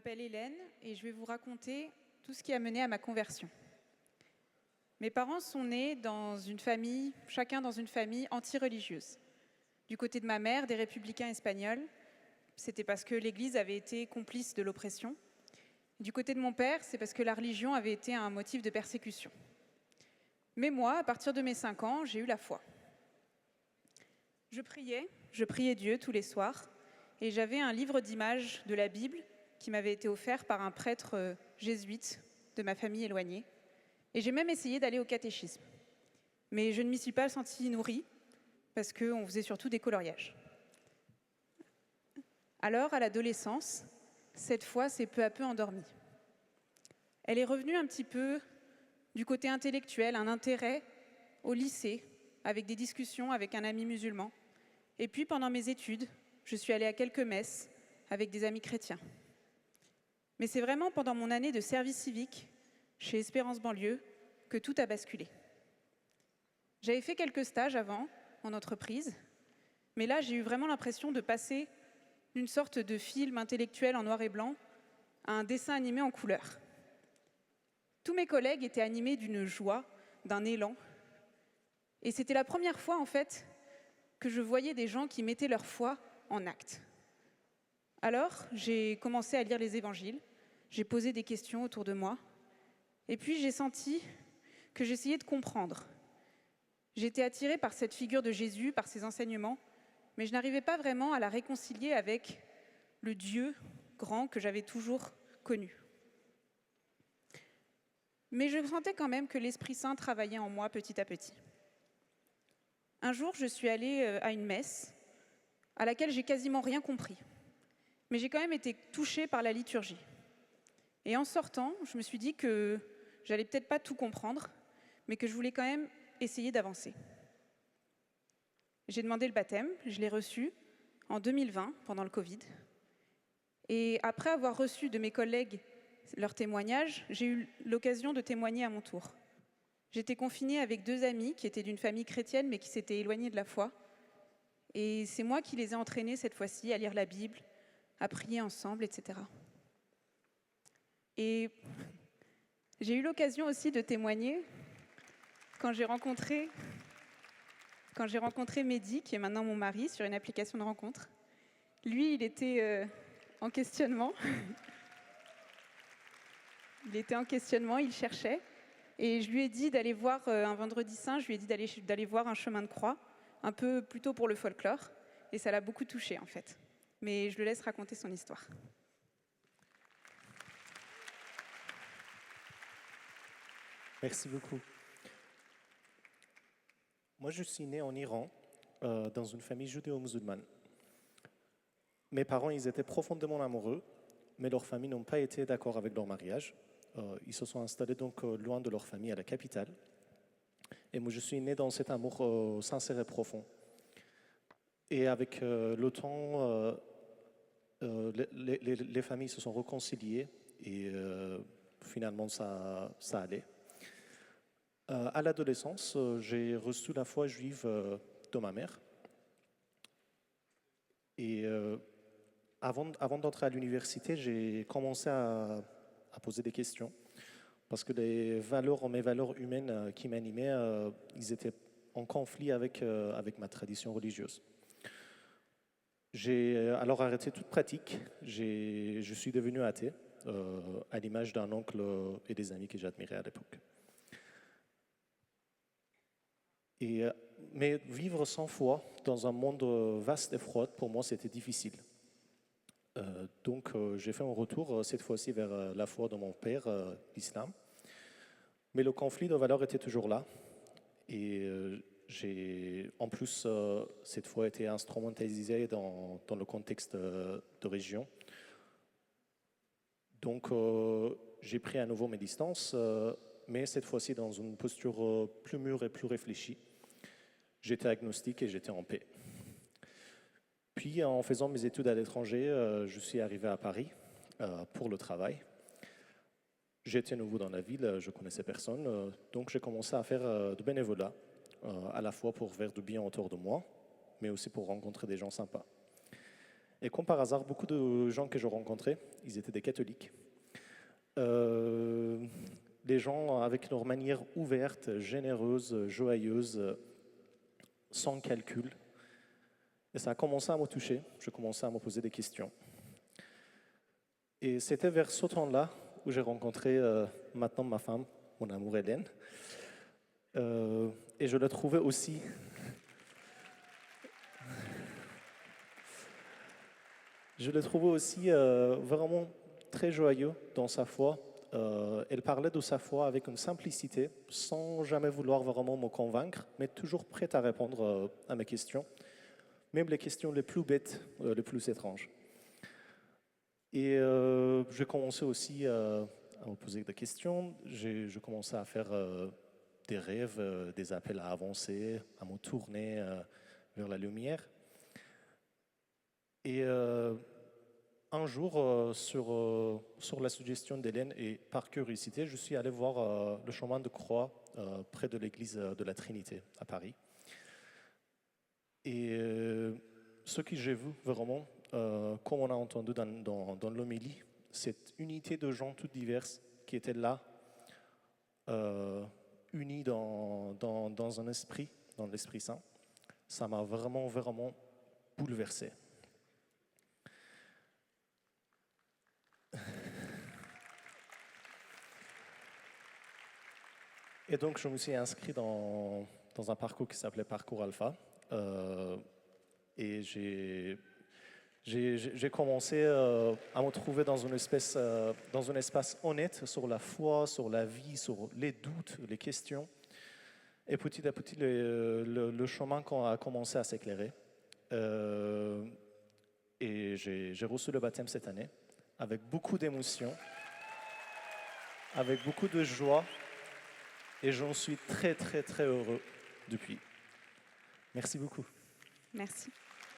m'appelle Hélène et je vais vous raconter tout ce qui a mené à ma conversion. Mes parents sont nés dans une famille, chacun dans une famille anti-religieuse. Du côté de ma mère, des républicains espagnols, c'était parce que l'Église avait été complice de l'oppression. Du côté de mon père, c'est parce que la religion avait été un motif de persécution. Mais moi, à partir de mes 5 ans, j'ai eu la foi. Je priais Dieu tous les soirs, et j'avais un livre d'images de la Bible qui m'avait été offert par un prêtre jésuite de ma famille éloignée. Et j'ai même essayé d'aller au catéchisme. Mais je ne m'y suis pas sentie nourrie, parce qu'on faisait surtout des coloriages. Alors, à l'adolescence, cette foi s'est peu à peu endormie. Elle est revenue un petit peu du côté intellectuel, un intérêt au lycée, avec des discussions avec un ami musulman. Et puis, pendant mes études, je suis allée à quelques messes avec des amis chrétiens. Mais c'est vraiment pendant mon année de service civique, chez Espérance Banlieue, que tout a basculé. J'avais fait quelques stages avant, en entreprise, mais là, j'ai eu vraiment l'impression de passer d'une sorte de film intellectuel en noir et blanc à un dessin animé en couleur. Tous mes collègues étaient animés d'une joie, d'un élan. Et c'était la première fois, en fait, que je voyais des gens qui mettaient leur foi en acte. Alors, j'ai commencé à lire les évangiles, j'ai posé des questions autour de moi, et puis j'ai senti que j'essayais de comprendre. J'étais attirée par cette figure de Jésus, par ses enseignements, mais je n'arrivais pas vraiment à la réconcilier avec le Dieu grand que j'avais toujours connu. Mais je sentais quand même que l'Esprit Saint travaillait en moi petit à petit. Un jour, je suis allée à une messe à laquelle j'ai quasiment rien compris. Mais j'ai quand même été touchée par la liturgie. Et en sortant, je me suis dit que j'allais peut-être pas tout comprendre, mais que je voulais quand même essayer d'avancer. J'ai demandé le baptême, je l'ai reçu en 2020, pendant le Covid. Et après avoir reçu de mes collègues leurs témoignages, j'ai eu l'occasion de témoigner à mon tour. J'étais confinée avec 2 amis qui étaient d'une famille chrétienne, mais qui s'étaient éloignés de la foi. Et c'est moi qui les ai entraînés cette fois-ci à lire la Bible, à prier ensemble, etc. Et j'ai eu l'occasion aussi de témoigner quand j'ai rencontré Mehdi, qui est maintenant mon mari, sur une application de rencontre. Lui, il était en questionnement. Il cherchait. Et je lui ai dit d'aller voir un vendredi saint, je lui ai dit d'aller voir un chemin de croix, un peu plutôt pour le folklore. Et ça l'a beaucoup touché, en fait. Mais je le laisse raconter son histoire. Merci beaucoup. Moi, je suis né en Iran, dans une famille judéo-musulmane. Mes parents, ils étaient profondément amoureux, mais leurs familles n'ont pas été d'accord avec leur mariage. Ils se sont installés donc loin de leur famille, à la capitale. Et moi, je suis né dans cet amour sincère et profond. Et avec le temps, les familles se sont réconciliées et finalement, ça allait. À l'adolescence, j'ai reçu la foi juive de ma mère. Et avant d'entrer à l'université, j'ai commencé à poser des questions. Parce que mes valeurs humaines qui m'animaient, ils étaient en conflit avec ma tradition religieuse. J'ai alors arrêté toute pratique. Je suis devenu athée, à l'image d'un oncle et des amis que j'admirais à l'époque. Mais vivre sans foi dans un monde vaste et froid, pour moi, c'était difficile. Donc, j'ai fait un retour, cette fois-ci, vers la foi de mon père, l'islam. Mais le conflit de valeurs était toujours là. Et j'ai, en plus, cette foi été instrumentalisée dans le contexte de région. Donc, j'ai pris à nouveau mes distances, mais cette fois-ci dans une posture plus mûre et plus réfléchie. J'étais agnostique et j'étais en paix. Puis, en faisant mes études à l'étranger, je suis arrivé à Paris pour le travail. J'étais nouveau dans la ville, je connaissais personne, donc j'ai commencé à faire du bénévolat, à la fois pour faire du bien autour de moi, mais aussi pour rencontrer des gens sympas. Et comme par hasard, beaucoup de gens que je rencontrais, ils étaient des catholiques. Des gens avec leur manière ouverte, généreuse, joyeuse, sans calcul. Et ça a commencé à me toucher, je commençais à me poser des questions. Et c'était vers ce temps-là où j'ai rencontré maintenant ma femme, mon amour Hélène. Et je la trouvais aussi... Je l'ai trouvée aussi vraiment très joyeux dans sa foi. Elle parlait de sa foi avec une simplicité, sans jamais vouloir vraiment me convaincre, mais toujours prête à répondre à mes questions, même les questions les plus bêtes, les plus étranges. Et j'ai commencé aussi à me poser des questions. J'ai commencé à faire des rêves, des appels à avancer, à me tourner vers la lumière. Et un jour, sur la suggestion d'Hélène et par curiosité, je suis allé voir le chemin de croix près de l'église de la Trinité à Paris. Et ce que j'ai vu vraiment, comme on a entendu dans l'homélie, cette unité de gens toutes diverses qui étaient là, unis dans un esprit, dans l'Esprit Saint, ça m'a vraiment, vraiment bouleversé. Et donc, je me suis inscrit dans un parcours qui s'appelait Parcours Alpha. Et j'ai commencé à me trouver dans un espace honnête sur la foi, sur la vie, sur les doutes, les questions. Et petit à petit, le chemin a commencé à s'éclairer. Et j'ai reçu le baptême cette année, avec beaucoup d'émotions, avec beaucoup de joie. Et j'en suis très, très, très heureux depuis. Merci beaucoup. Merci.